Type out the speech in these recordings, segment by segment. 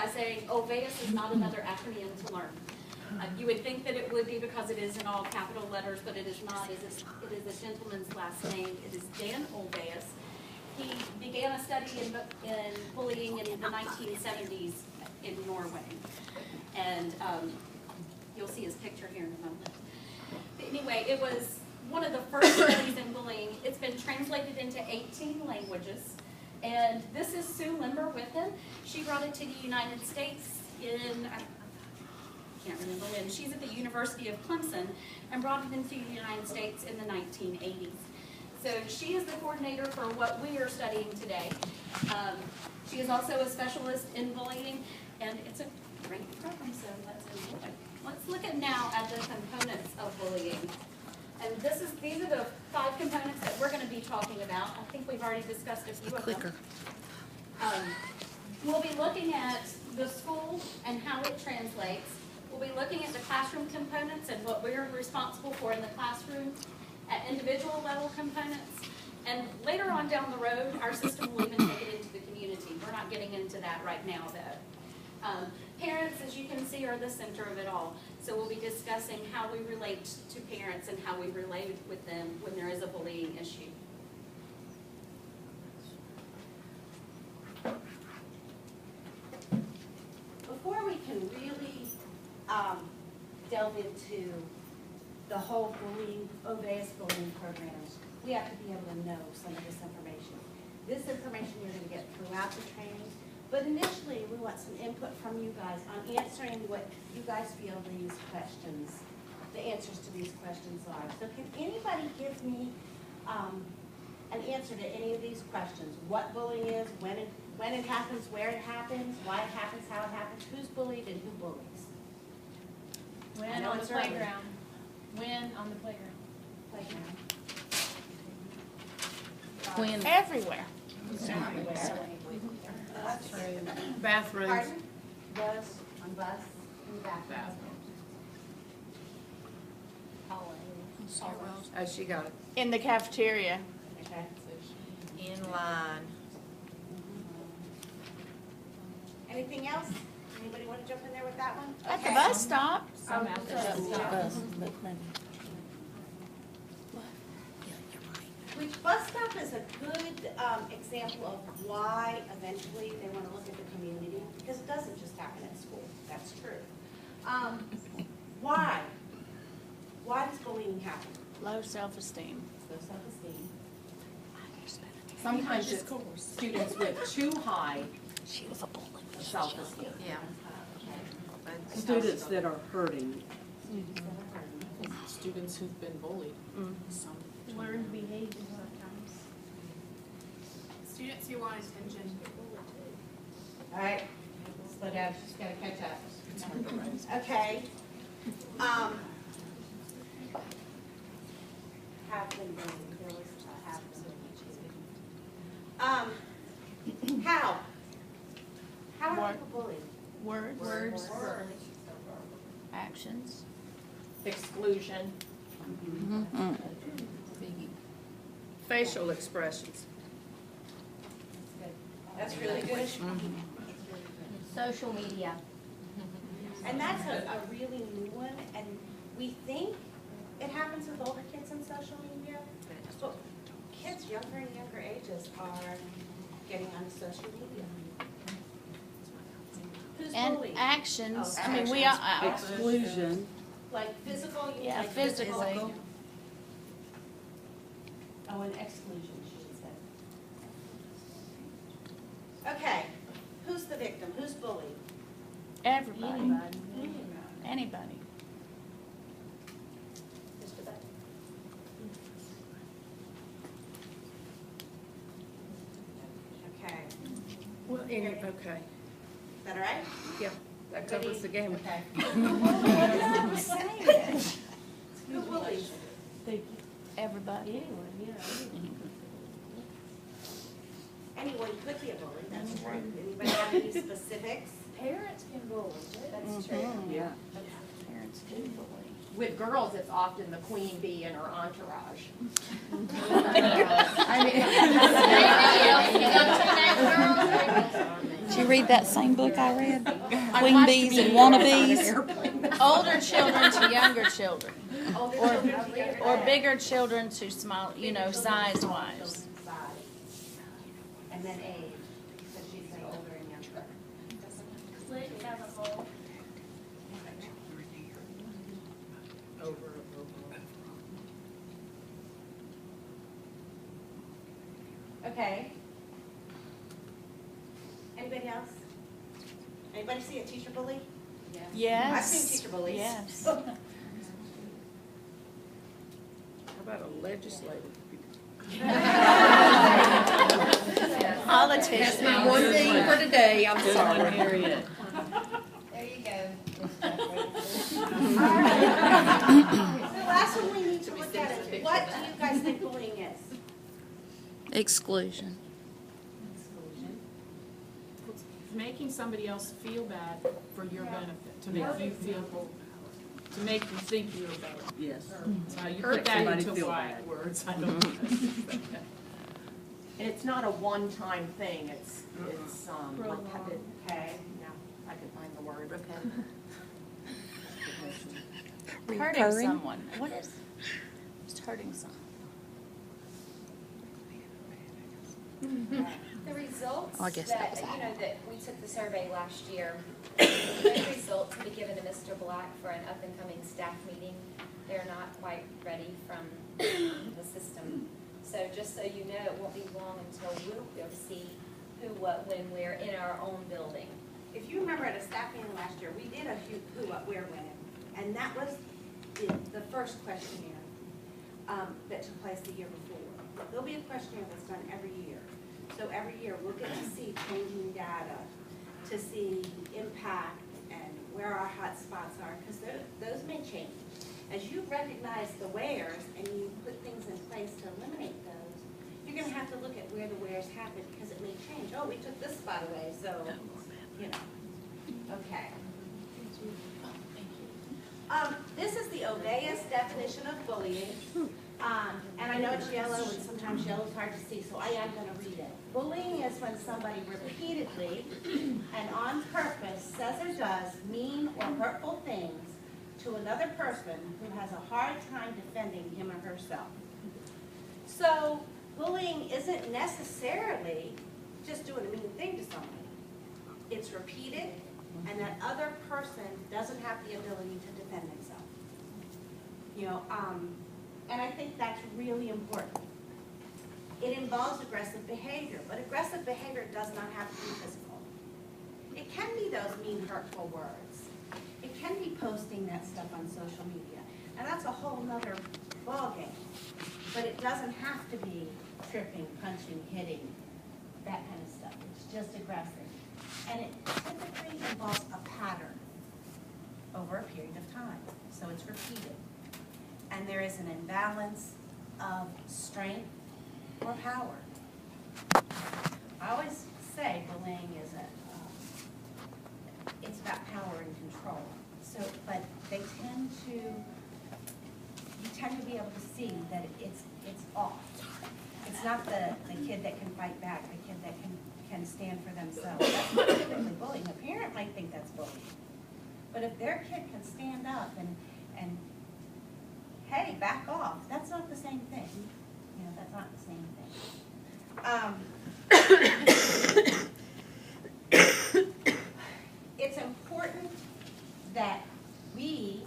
by saying OVEUS is not another acronym to learn. You would think that it would be because it is in all capital letters, but it is not. It is a gentleman's last name. It is Dan OVEUS. He began a study in bullying in the 1970s in Norway. And you'll see his picture here in a moment. But anyway, it was one of the first studies in bullying. It's been translated into 18 languages. And this is Sue Limber with him. She brought it to the United States in, I can't remember when, she's at the University of Clemson and brought it into the United States in the 1980s. So she is the coordinator for what we are studying today. She is also a specialist in bullying, and it's a great program, so let's enjoy. Let's look at now at the components of bullying. And these are the 5 components that we're going to be talking about. I think we've already discussed a few of them. We'll be looking at the school and how it translates. We'll be looking at the classroom components and what we're responsible for in the classroom at individual level components. And later on down the road, our system will even take it into the community. We're not getting into that right now, though. Parents, as you can see, are the center of it all. So we'll be discussing how we relate to parents and how we relate with them when there is a bullying issue. Before we can really delve into the whole bullying, OVEUS bullying programs, we have to be able to know some of this information. This information you're going to get throughout the training, but initially we want some input from you guys on answering what you guys feel these questions, the answers to these questions are. So can anybody give me an answer to any of these questions? What bullying is, when it happens, where it happens, why it happens, how it happens, who's bullied and who bullies? When on the playground. When on the playground. Playground. When? Everywhere. Bathrooms. Pardon? Bus, on bus, in the bathroom. Oh, she got it. In the cafeteria. Okay. In line. Anything else? Anybody want to jump in there with that one? At the bus stop. I'm at the bus stop. Which bus stop is a good example of why eventually they want to look at the community, because it doesn't just happen at school. That's true. Why? Why does bullying happen? Low self-esteem. Low self-esteem. Sometimes it's students with too high She was a bully. self-esteem. Yeah. Students that are hurting. Students who've been bullied. Some Learned behavior sometimes. Students who want attention. All right, slow down, she's got to catch up. Okay. Have been bullied, there was a have been bullied. How? How are What? people bullied? Words. Actions. exclusion. Facial expressions. That's really good. Social media. And that's a really new one, and we think it happens with older kids on social media, but kids younger and younger ages are getting on social media. Who's And bullied? actions. Oh, I mean, we are. Exclusion. Like physical, you mean Yeah, like physically. Oh, and exclusion, she should say. Okay, who's the victim? Who's bullied? Everybody. Anybody. Mr. Beck? Okay, Well, okay. is that all right? Yeah, that covers the game. Okay. What am I saying? Who bullies? Everybody. Anyone could be a bully, that's true. Anybody have any specifics? Parents can bully. That's true. Yeah. Parents do bully. with girls, it's often the queen bee and her entourage. Did you read that same book I read? Queen bees and wannabes? Older children to younger children. Or bigger children to small, size-wise. And then age, so she said older and younger. Okay. Anybody else? Anybody see a teacher bully? Yes. I've seen teacher bullies. Yes. How about a legislative? Politicians. That's my one thing for today, I'm Good one, sorry. Harriet. There you go. All right. The last one we need to look at is, what do you guys think bullying is? Exclusion. Exclusion. Making somebody else feel bad for your benefit, to make you feel, to make you think you're better. Yes. So you Hurt put that somebody into feel white bad. words, I don't know. And it's not a one-time thing, it's repetitive. Okay. No, I can find the word. Hurting someone. What is, just hurting someone? The results Oh, I guess that, that was that we took the survey last year, those results will be given to Mr. Black for an up-and-coming staff meeting. They're not quite ready from the system. So just so you know, it won't be long until we'll be able to see who, what, when, where in our own building. If you remember at a staff meeting last year, we did a who, what, where, when, and that was the first questionnaire that took place the year before. There'll be a questionnaire that's done every year. So every year, we'll get to see changing data, to see impact and where our hot spots are, because those may change. As you recognize the wheres and you put things in place to eliminate those, you're gonna have to look at where the wheres happen, because it may change. Oh, we took this spot away, so, okay. This is the Oveus definition of bullying. And I know it's yellow, and sometimes yellow is hard to see, so I am gonna read it. Bullying is when somebody repeatedly and on purpose says or does mean or hurtful things to another person who has a hard time defending him or herself. So bullying isn't necessarily just doing a mean thing to somebody. It's repeated, and that other person doesn't have the ability to defend themselves. And I think that's really important. It involves aggressive behavior, but aggressive behavior does not have to be physical. It can be those mean, hurtful words. It can be posting that stuff on social media, and that's a whole nother ballgame. But it doesn't have to be tripping, punching, hitting, that kind of stuff. It's just aggressive. And it typically involves a pattern over a period of time, so it's repeated. And there is an imbalance of strength or power. I always say bullying is it's about power and control. So, but you tend to be able to see that it's off. It's not the kid that can fight back, the kid that can stand for themselves. That's not typically bullying. A parent might think that's bullying. But if their kid can stand up and hey, back off, that's not the same thing. That's not the same thing. It's important that we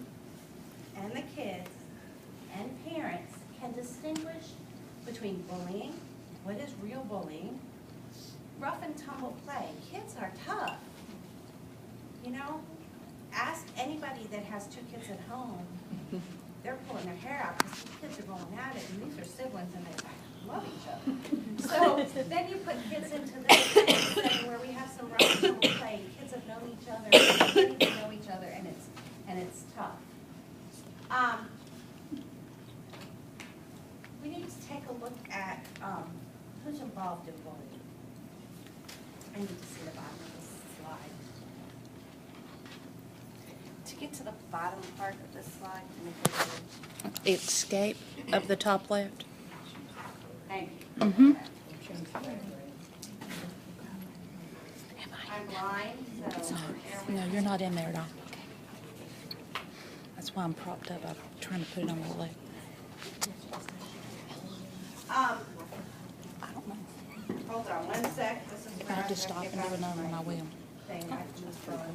and the kids and parents can distinguish between bullying, what is real bullying, rough and tumble play. Kids are tough. Ask anybody that has two kids at home. They're pulling their hair out because these kids are going at it, and these are siblings, and they love each other. So then you put kids into this setting where we have some rough and tumble play. Kids have known each other, getting to know each other, and it's tough. We need to take a look at who's involved in bullying. I need to see the bottom of this you get to the bottom part of this slide, and if you Escape of the top left. thank you. Mm-hmm. I'm blind, so. No, you're not in there at all. That's why I'm propped up. I'm trying to put it on my leg. Um, I don't know. hold on one sec, this is If where I I'm have to stop gonna and get do back another to one, I my will. thing. I can just go in here.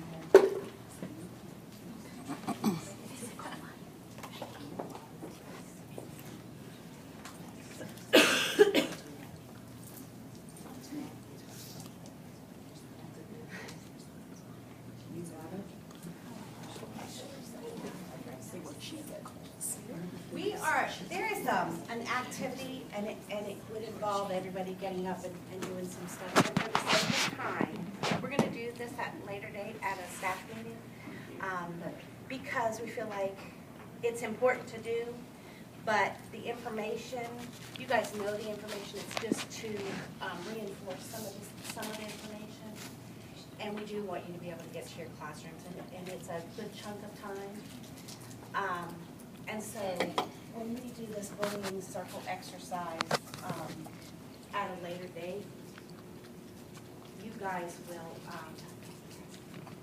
There is an activity, and it would involve everybody getting up and doing some stuff. But for the sake of time, we're gonna do this at a later date at a staff meeting, because we feel like it's important to do, but the information, you guys know the information, it's just to reinforce some of the information. And we do want you to be able to get to your classrooms, and it's a good chunk of time. And so when we do this bullying circle exercise at a later date, you guys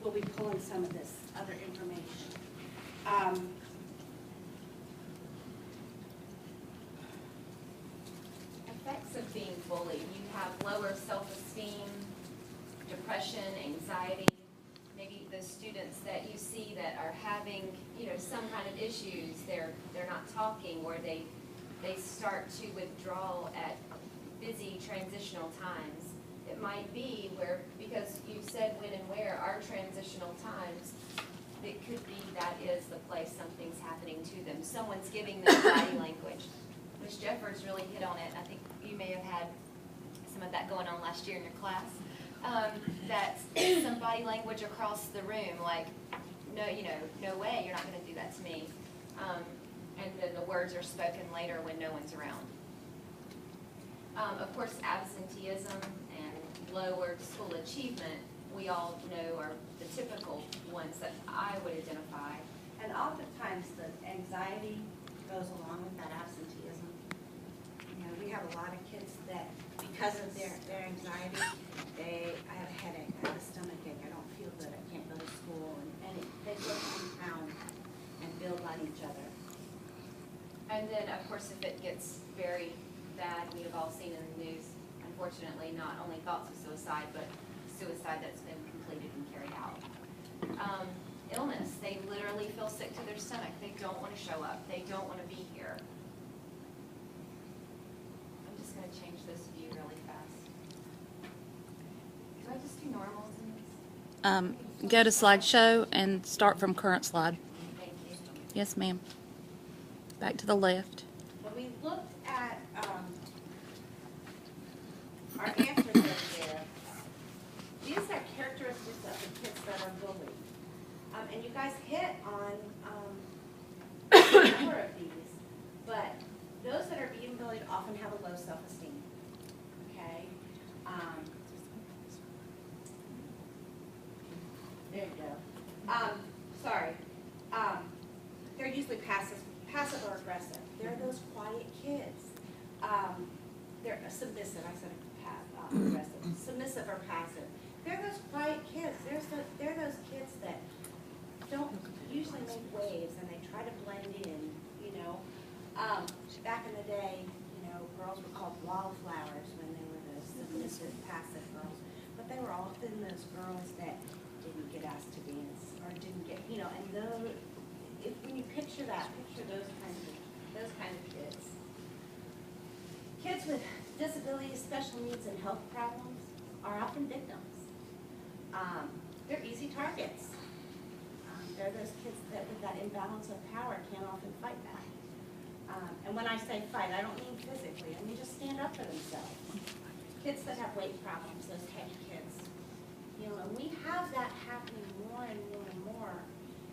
will be pulling some of this other information. Effects of being bullied. You have lower self-esteem, depression, anxiety. Maybe the students that you see that are having, some kind of issues, they're not talking, or they start to withdraw at busy transitional times. It might be where, because you said when and where, our transitional times, it could be that is the place something's happening to them. Someone's giving them body language, which Jeffers really hit on it. I think you may have had some of that going on last year in your class. That some body language across the room, like, no, no way, you're not going to do that to me. And then the words are spoken later when no one's around. Of course, absenteeism and lowered school achievement, we all know are the typical ones that I would identify. And oftentimes the anxiety goes along with that absenteeism. We have a lot of kids that, because of their anxiety, I have a headache, I have a stomach ache, I don't feel good, I can't go to school, and they go compound and build on each other. And then, of course, if it gets very bad, we have all seen in the news, unfortunately, not only thoughts of suicide, but suicide that's been completed and carried out. Illness, they literally feel sick to their stomach. They don't want to show up. They don't want to be here. I'm just going to change this view really fast. Do I just do normals in this? Go to slideshow and start from current slide. Thank you. Yes, ma'am. Back to the left. When we looked at our answers over there, these are characteristics of the kids that are bullied. And you guys hit on a number of these, but those that are being bullied often have a low self-esteem, okay? There you go. Sorry. They're usually passive or aggressive. They're those quiet kids. They're submissive. I said aggressive. Submissive or passive. They're those quiet kids. They're those kids that don't usually make waves, and they try to blend in. Back in the day, girls were called wallflowers when they were the submissive, passive girls. But they were often those girls that didn't get asked to dance or didn't get, and those. When you picture that, picture those kind of kids. Kids with disabilities, special needs, and health problems are often victims. They're easy targets. They're those kids that, with that imbalance of power, can't often fight back. And when I say fight, I don't mean physically. I mean just stand up for themselves. Kids that have weight problems, those heavy kids. And we have that happening more and more and more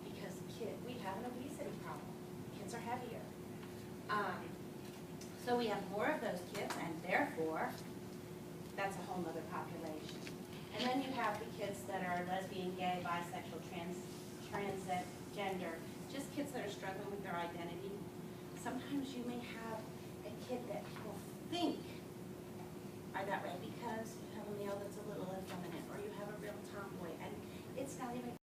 because we have an obesity problem. Kids are heavier. So we have more of those kids, and therefore, that's a whole other population. And then you have the kids that are lesbian, gay, bisexual, gender, just kids that are struggling with their identity. Sometimes you may have a kid that people think are that way because